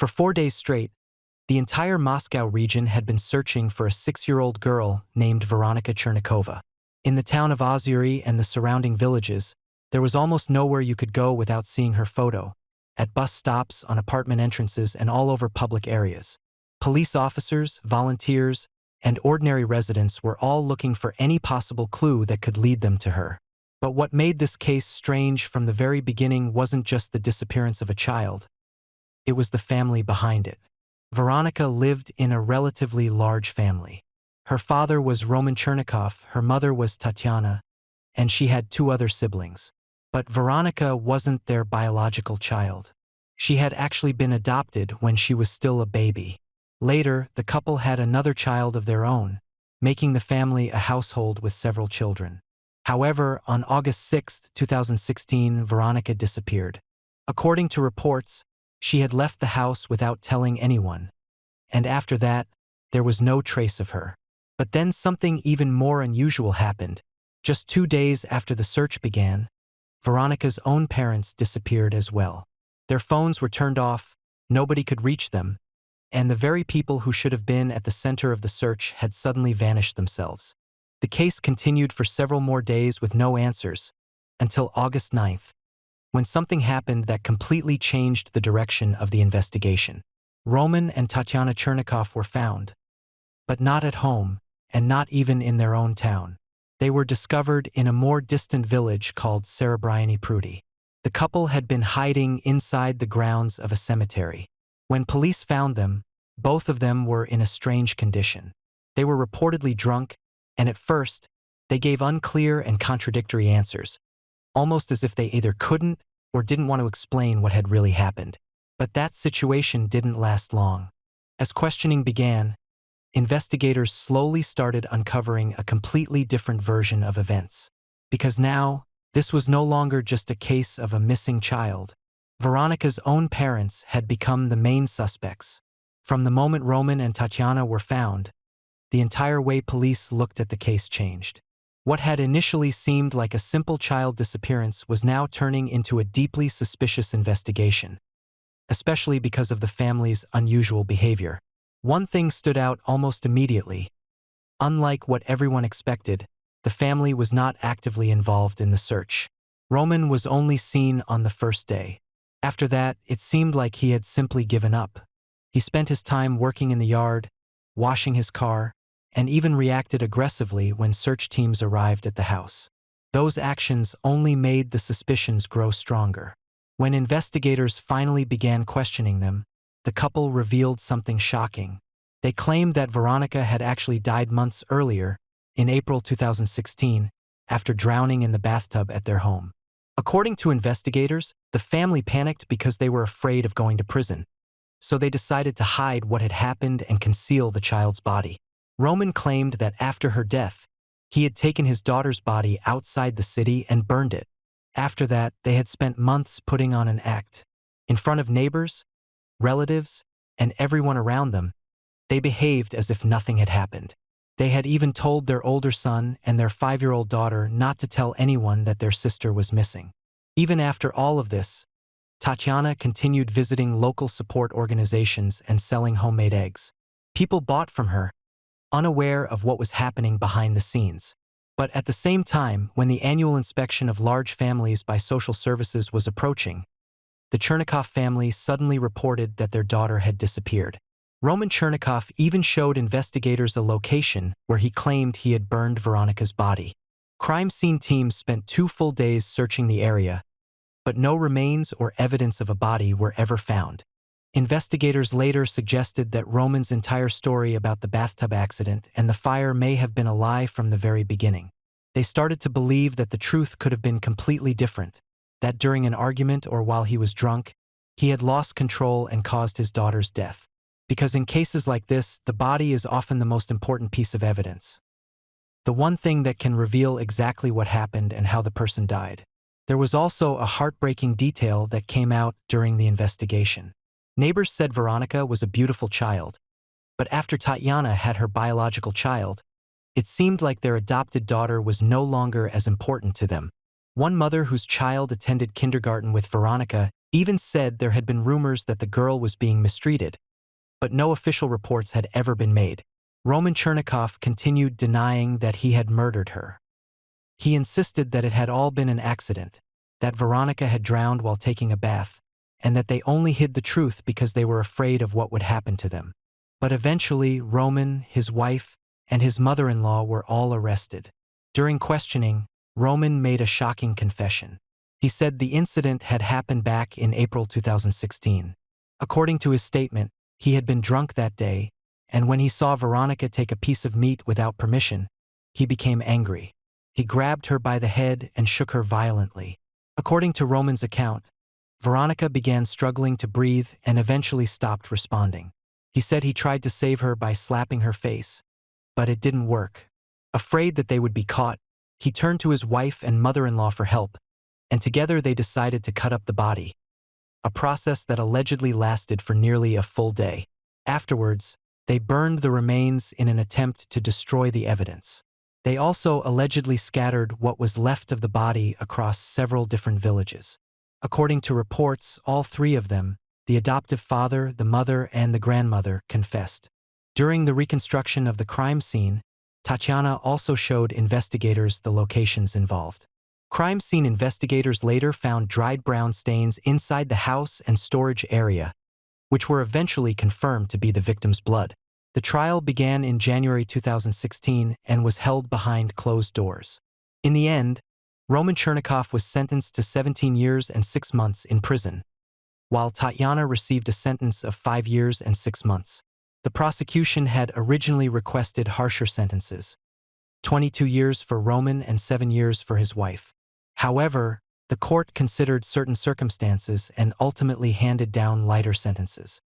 For 4 days straight, the entire Moscow region had been searching for a 6-year-old girl named Veronika Chernikova. In the town of Ozuri and the surrounding villages, there was almost nowhere you could go without seeing her photo, at bus stops, on apartment entrances, and all over public areas. Police officers, volunteers, and ordinary residents were all looking for any possible clue that could lead them to her. But what made this case strange from the very beginning wasn't just the disappearance of a child. It was the family behind it. Veronika lived in a relatively large family. Her father was Roman Chernikov, her mother was Tatiana, and she had 2 other siblings. But Veronika wasn't their biological child. She had actually been adopted when she was still a baby. Later, the couple had another child of their own, making the family a household with several children. However, on August 6, 2016, Veronika disappeared. According to reports, she had left the house without telling anyone, and after that, there was no trace of her. But then something even more unusual happened. Just 2 days after the search began, Veronika's own parents disappeared as well. Their phones were turned off, nobody could reach them, and the very people who should have been at the center of the search had suddenly vanished themselves. The case continued for several more days with no answers, until August 9th, when something happened that completely changed the direction of the investigation. Roman and Tatiana Chernikov were found, but not at home, and not even in their own town. They were discovered in a more distant village called Serebryany Prudy. The couple had been hiding inside the grounds of a cemetery. When police found them, both of them were in a strange condition. They were reportedly drunk, and at first, they gave unclear and contradictory answers, almost as if they either couldn't or didn't want to explain what had really happened. But that situation didn't last long. As questioning began, investigators slowly started uncovering a completely different version of events. Because now, this was no longer just a case of a missing child. Veronika's own parents had become the main suspects. From the moment Roman and Tatiana were found, the entire way police looked at the case changed. What had initially seemed like a simple child disappearance was now turning into a deeply suspicious investigation, especially because of the family's unusual behavior. One thing stood out almost immediately. Unlike what everyone expected, the family was not actively involved in the search. Roman was only seen on the first day. After that, it seemed like he had simply given up. He spent his time working in the yard, washing his car, and even reacted aggressively when search teams arrived at the house. Those actions only made the suspicions grow stronger. When investigators finally began questioning them, the couple revealed something shocking. They claimed that Veronika had actually died months earlier, in April 2016, after drowning in the bathtub at their home. According to investigators, the family panicked because they were afraid of going to prison, so they decided to hide what had happened and conceal the child's body. Roman claimed that after her death, he had taken his daughter's body outside the city and burned it. After that, they had spent months putting on an act. In front of neighbors, relatives, and everyone around them, they behaved as if nothing had happened. They had even told their older son and their 5-year-old daughter not to tell anyone that their sister was missing. Even after all of this, Tatiana continued visiting local support organizations and selling homemade eggs. People bought from her, unaware of what was happening behind the scenes. But at the same time, when the annual inspection of large families by social services was approaching, the Chernikov family suddenly reported that their daughter had disappeared. Roman Chernikov even showed investigators a location where he claimed he had burned Veronika's body. Crime scene teams spent 2 full days searching the area, but no remains or evidence of a body were ever found. Investigators later suggested that Roman's entire story about the bathtub accident and the fire may have been a lie from the very beginning. They started to believe that the truth could have been completely different, that during an argument or while he was drunk, he had lost control and caused his daughter's death. Because in cases like this, the body is often the most important piece of evidence. The one thing that can reveal exactly what happened and how the person died. There was also a heartbreaking detail that came out during the investigation. Neighbors said Veronika was a beautiful child, but after Tatiana had her biological child, it seemed like their adopted daughter was no longer as important to them. One mother whose child attended kindergarten with Veronika even said there had been rumors that the girl was being mistreated, but no official reports had ever been made. Roman Chernikov continued denying that he had murdered her. He insisted that it had all been an accident, that Veronika had drowned while taking a bath, and that they only hid the truth because they were afraid of what would happen to them. But eventually, Roman, his wife, and his mother-in-law were all arrested. During questioning, Roman made a shocking confession. He said the incident had happened back in April 2016. According to his statement, he had been drunk that day, and when he saw Veronika take a piece of meat without permission, he became angry. He grabbed her by the head and shook her violently. According to Roman's account, Veronika began struggling to breathe and eventually stopped responding. He said he tried to save her by slapping her face, but it didn't work. Afraid that they would be caught, he turned to his wife and mother-in-law for help, and together they decided to cut up the body, a process that allegedly lasted for nearly a full day. Afterwards, they burned the remains in an attempt to destroy the evidence. They also allegedly scattered what was left of the body across several different villages. According to reports, all three of them, the adoptive father, the mother, and the grandmother, confessed. During the reconstruction of the crime scene, Tatiana also showed investigators the locations involved. Crime scene investigators later found dried brown stains inside the house and storage area, which were eventually confirmed to be the victim's blood. The trial began in January 2016 and was held behind closed doors. In the end, Roman Chernikov was sentenced to 17 years and 6 months in prison, while Tatiana received a sentence of 5 years and 6 months. The prosecution had originally requested harsher sentences, 22 years for Roman and 7 years for his wife. However, the court considered certain circumstances and ultimately handed down lighter sentences.